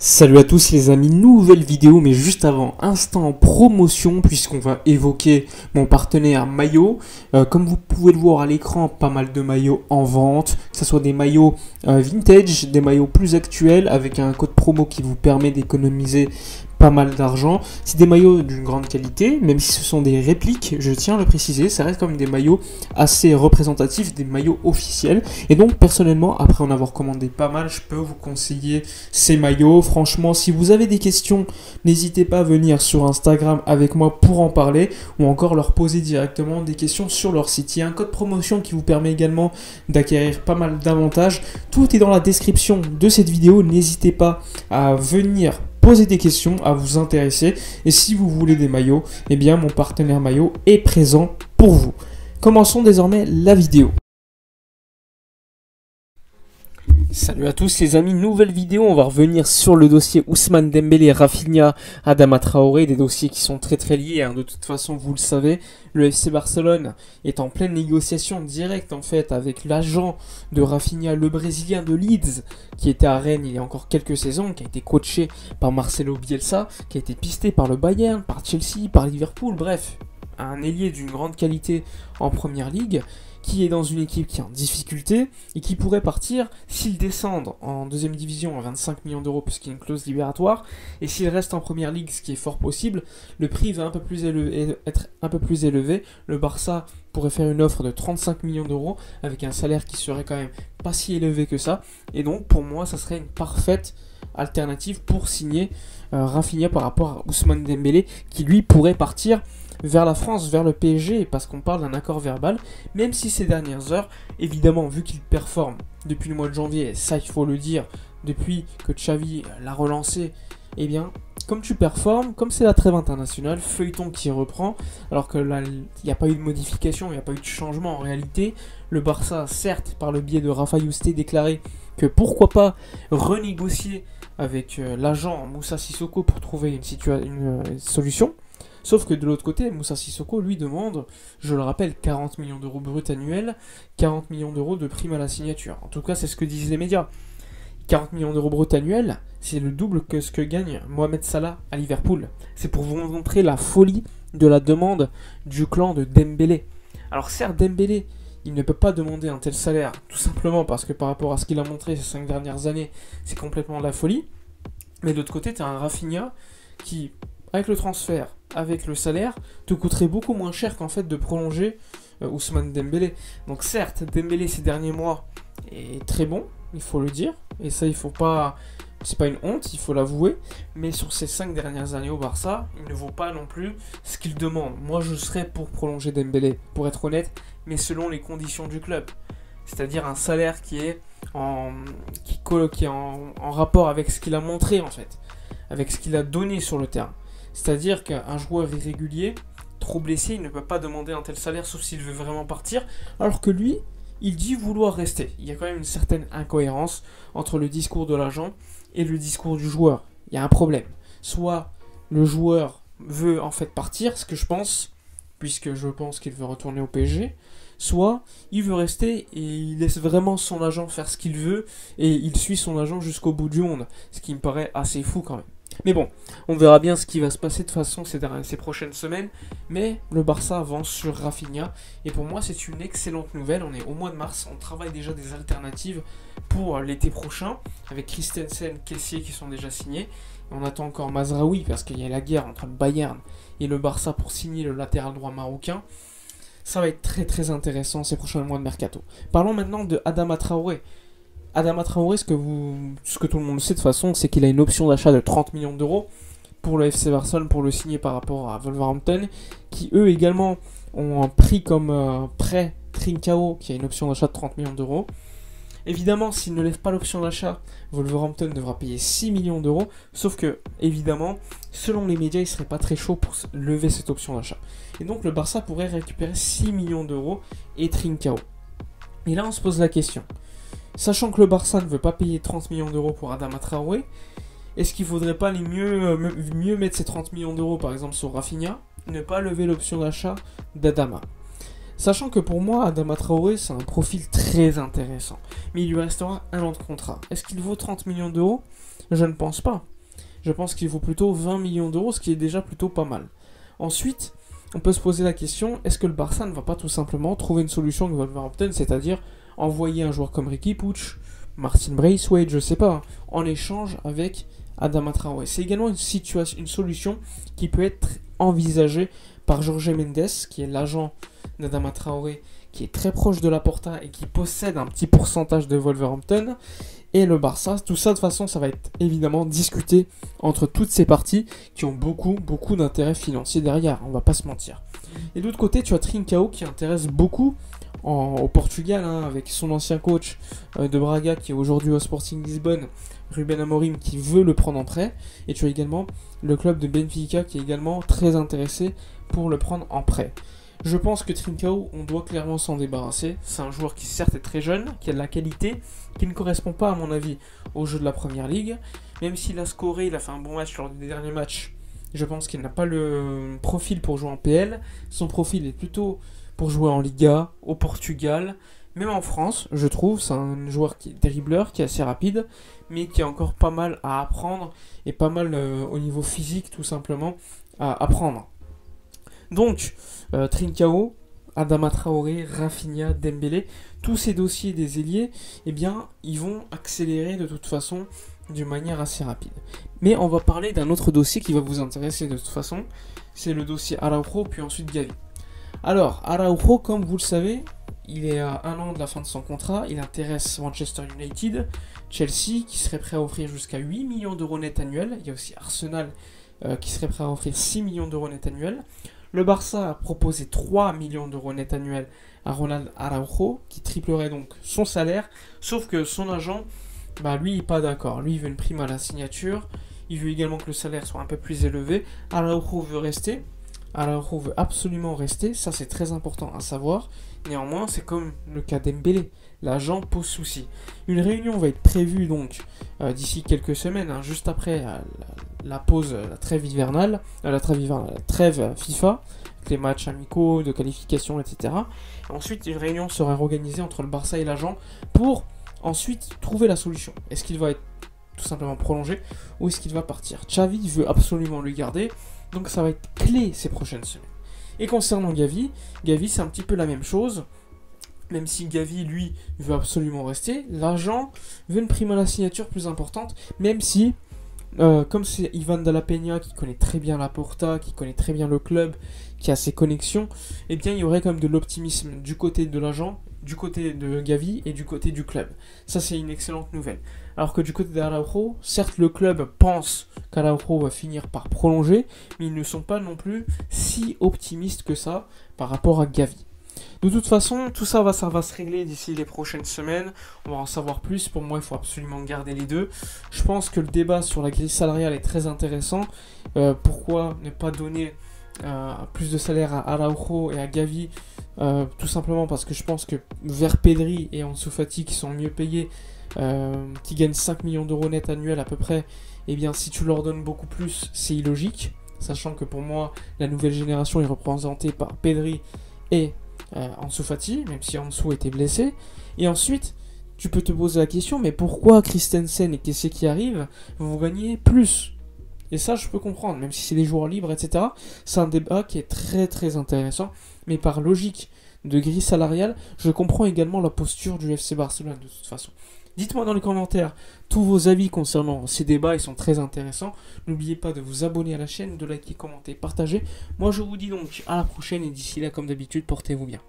Salut à tous les amis, nouvelle vidéo mais juste avant, instant promotion puisqu'on va évoquer mon partenaire maillot. Comme vous pouvez le voir à l'écran, pas mal de maillots en vente, que ce soit des maillots vintage, des maillots plus actuels avec un code promo qui vous permet d'économiser pas mal d'argent. C'est des maillots d'une grande qualité, même si ce sont des répliques, je tiens à le préciser, ça reste comme des maillots assez représentatifs, des maillots officiels. Et donc personnellement, après en avoir commandé pas mal, je peux vous conseiller ces maillots. Franchement, si vous avez des questions, n'hésitez pas à venir sur Instagram avec moi pour en parler ou encore leur poser directement des questions sur leur site. Il y a un code promotion qui vous permet également d'acquérir pas mal d'avantages. Tout est dans la description de cette vidéo. N'hésitez pas à venir poser des questions, à vous intéresser. Et si vous voulez des maillots, eh bien mon partenaire maillot est présent pour vous. Commençons désormais la vidéo. Salut à tous les amis, nouvelle vidéo, on va revenir sur le dossier Ousmane Dembélé, Rafinha, Adama Traoré, des dossiers qui sont très liés, hein. De toute façon vous le savez, le FC Barcelone est en pleine négociation directe en fait avec l'agent de Rafinha, le Brésilien de Leeds, qui était à Rennes il y a encore quelques saisons, qui a été coaché par Marcelo Bielsa, qui a été pisté par le Bayern, par Chelsea, par Liverpool, bref, un ailier d'une grande qualité en première ligue, qui est dans une équipe qui est en difficulté et qui pourrait partir s'ils descendent en deuxième division à 25 millions d'euros puisqu'il y a une clause libératoire, et s'ils restent en première ligue, ce qui est fort possible, le prix va être un peu plus élevé. Le Barça pourrait faire une offre de 35 millions d'euros avec un salaire qui serait quand même pas si élevé que ça, et donc pour moi ça serait une parfaite alternative pour signer Rafinha par rapport à Ousmane Dembélé qui lui pourrait partir vers la France, vers le PSG, parce qu'on parle d'un accord verbal, même si ces dernières heures, évidemment, vu qu'il performe depuis le mois de janvier, ça il faut le dire, depuis que Xavi l'a relancé, eh bien, comme tu performes, comme c'est la trêve internationale, feuilleton qui reprend, alors que là, il n'y a pas eu de modification, il n'y a pas eu de changement en réalité. Le Barça, certes, par le biais de Rafa Yuste, déclaré que pourquoi pas renégocier avec l'agent Moussa Sissoko pour trouver une solution. Sauf que de l'autre côté, Moussa Sissoko lui demande, je le rappelle, 40 millions d'euros bruts annuels, 40 millions d'euros de prime à la signature. En tout cas, c'est ce que disent les médias. 40 millions d'euros bruts annuels, c'est le double que ce que gagne Mohamed Salah à Liverpool. C'est pour vous montrer la folie de la demande du clan de Dembélé. Alors certes, Dembélé, il ne peut pas demander un tel salaire, tout simplement parce que par rapport à ce qu'il a montré ces 5 dernières années, c'est complètement de la folie. Mais de l'autre côté, tu as un Rafinha qui, avec le transfert, avec le salaire, te coûterait beaucoup moins cher qu'en fait de prolonger Ousmane Dembélé. Donc certes, Dembélé ces derniers mois est très bon, il faut le dire, et ça il faut pas, c'est pas une honte, il faut l'avouer, mais sur ces 5 dernières années au Barça, il ne vaut pas non plus ce qu'il demande. Moi je serais pour prolonger Dembélé, pour être honnête, mais selon les conditions du club. C'est-à-dire un salaire qui est en rapport avec ce qu'il a montré en fait, avec ce qu'il a donné sur le terrain. C'est-à-dire qu'un joueur irrégulier, trop blessé, il ne peut pas demander un tel salaire sauf s'il veut vraiment partir, alors que lui, il dit vouloir rester. Il y a quand même une certaine incohérence entre le discours de l'agent et le discours du joueur. Il y a un problème. Soit le joueur veut en fait partir, ce que je pense, puisque je pense qu'il veut retourner au PSG, soit il veut rester et il laisse vraiment son agent faire ce qu'il veut et il suit son agent jusqu'au bout du monde, ce qui me paraît assez fou quand même. Mais bon, on verra bien ce qui va se passer de toute façon ces prochaines semaines. Mais le Barça avance sur Rafinha. Et pour moi, c'est une excellente nouvelle. On est au mois de mars. On travaille déjà des alternatives pour l'été prochain. Avec Christensen, Kessié qui sont déjà signés. Et on attend encore Mazraoui parce qu'il y a la guerre entre le Bayern et le Barça pour signer le latéral droit marocain. Ça va être très intéressant ces prochains mois de mercato. Parlons maintenant de Adama Traoré. Adama Traoré, ce que tout le monde sait de toute façon, c'est qu'il a une option d'achat de 30 millions d'euros pour le FC Barcelone pour le signer par rapport à Wolverhampton, qui eux également ont un prix comme prêt Trincao, qui a une option d'achat de 30 millions d'euros. Évidemment, s'il ne lève pas l'option d'achat, Wolverhampton devra payer 6 millions d'euros, sauf que, évidemment, selon les médias, il ne serait pas très chaud pour lever cette option d'achat. Et donc le Barça pourrait récupérer 6 millions d'euros et Trincao. Et là, on se pose la question. Sachant que le Barça ne veut pas payer 30 millions d'euros pour Adama Traoré, est-ce qu'il ne faudrait pas mieux mettre ces 30 millions d'euros par exemple sur Rafinha, ne pas lever l'option d'achat d'Adama? Sachant que pour moi, Adama Traoré, c'est un profil très intéressant, mais il lui restera un an de contrat. Est-ce qu'il vaut 30 millions d'euros? Je ne pense pas. Je pense qu'il vaut plutôt 20 millions d'euros, ce qui est déjà plutôt pas mal. Ensuite, on peut se poser la question, est-ce que le Barça ne va pas tout simplement trouver une solution avec Wolverhampton, c'est-à-dire envoyer un joueur comme Riqui Puig, Martin Braithwaite, je sais pas, en échange avec Adama Traoré. C'est également une solution qui peut être envisagée par Jorge Mendes, qui est l'agent d'Adama Traoré, qui est très proche de Laporta et qui possède un petit pourcentage de Wolverhampton, et le Barça. Tout ça, de toute façon, ça va être évidemment discuté entre toutes ces parties qui ont beaucoup d'intérêt financier derrière, on va pas se mentir. Et de l'autre côté, tu as Trincao qui intéresse beaucoup au Portugal, hein, avec son ancien coach de Braga qui est aujourd'hui au Sporting Lisbonne, Ruben Amorim, qui veut le prendre en prêt. Et tu as également le club de Benfica qui est également très intéressé pour le prendre en prêt. Je pense que Trincao, on doit clairement s'en débarrasser. C'est un joueur qui certes est très jeune, qui a de la qualité, qui ne correspond pas à mon avis au jeu de la Première Ligue. Même s'il a scoré, il a fait un bon match lors des derniers matchs, je pense qu'il n'a pas le profil pour jouer en PL. Son profil est plutôt pour jouer en Liga, au Portugal, même en France, je trouve. C'est un joueur qui est dribbleur, qui est assez rapide, mais qui a encore pas mal à apprendre, et pas mal au niveau physique tout simplement à apprendre. Donc, Trincao, Adama Traoré, Rafinha, Dembélé, tous ces dossiers des ailiers, eh bien, ils vont accélérer de toute façon d'une manière assez rapide. Mais on va parler d'un autre dossier qui va vous intéresser de toute façon, c'est le dossier Araujo, puis ensuite Gavi. Alors, Araujo, comme vous le savez, il est à 1 an de la fin de son contrat, il intéresse Manchester United, Chelsea, qui serait prêt à offrir jusqu'à 8 millions d'euros net annuels, il y a aussi Arsenal qui serait prêt à offrir 6 millions d'euros net annuels. Le Barça a proposé 3 millions d'euros net annuels à Ronald Araujo, qui triplerait donc son salaire, sauf que son agent, lui, il n'est pas d'accord. Lui, il veut une prime à la signature, il veut également que le salaire soit un peu plus élevé. Araujo veut rester, Araujo veut absolument rester, ça c'est très important à savoir. Néanmoins, c'est comme le cas d'Embélé, l'agent pose souci. Une réunion va être prévue donc d'ici quelques semaines, hein, juste après la pause, la trêve hivernale, la trêve FIFA, avec les matchs amicaux, de qualification, etc. Ensuite, une réunion sera organisée entre le Barça et l'agent pour ensuite trouver la solution. Est-ce qu'il va être tout simplement prolongé ou est-ce qu'il va partir? Xavi veut absolument le garder, donc ça va être clé ces prochaines semaines. Et concernant Gavi, c'est un petit peu la même chose. Même si Gavi, lui, veut absolument rester, l'agent veut une prime à la signature plus importante, même si, comme c'est Ivan Della Peña qui connaît très bien Laporta, qui connaît très bien le club, qui a ses connexions, eh bien il y aurait quand même de l'optimisme du côté de l'agent, du côté de Gavi et du côté du club. Ça, c'est une excellente nouvelle. Alors que du côté d'Araujo, certes le club pense qu'Araujo va finir par prolonger, mais ils ne sont pas non plus si optimistes que ça par rapport à Gavi. De toute façon, tout ça va se régler d'ici les prochaines semaines. On va en savoir plus. Pour moi, il faut absolument garder les deux. Je pense que le débat sur la grille salariale est très intéressant. Pourquoi ne pas donner plus de salaire à Araujo et à Gavi, tout simplement parce que je pense que vers Pedri et Ansu Fati qui sont mieux payés, qui gagnent 5 millions d'euros net annuels à peu près, eh bien si tu leur donnes beaucoup plus, c'est illogique, sachant que pour moi la nouvelle génération est représentée par Pedri et Ansu Fati, même si Ansu était blessé. Et ensuite tu peux te poser la question, mais pourquoi Christensen et Kessié qui arrivent vont gagner plus? Et ça, je peux comprendre, même si c'est des joueurs libres, etc. C'est un débat qui est très très intéressant. Mais par logique de grille salariale, je comprends également la posture du FC Barcelone de toute façon. Dites-moi dans les commentaires tous vos avis concernant ces débats, ils sont très intéressants. N'oubliez pas de vous abonner à la chaîne, de liker, commenter, partager. Moi, je vous dis donc à la prochaine et d'ici là, comme d'habitude, portez-vous bien.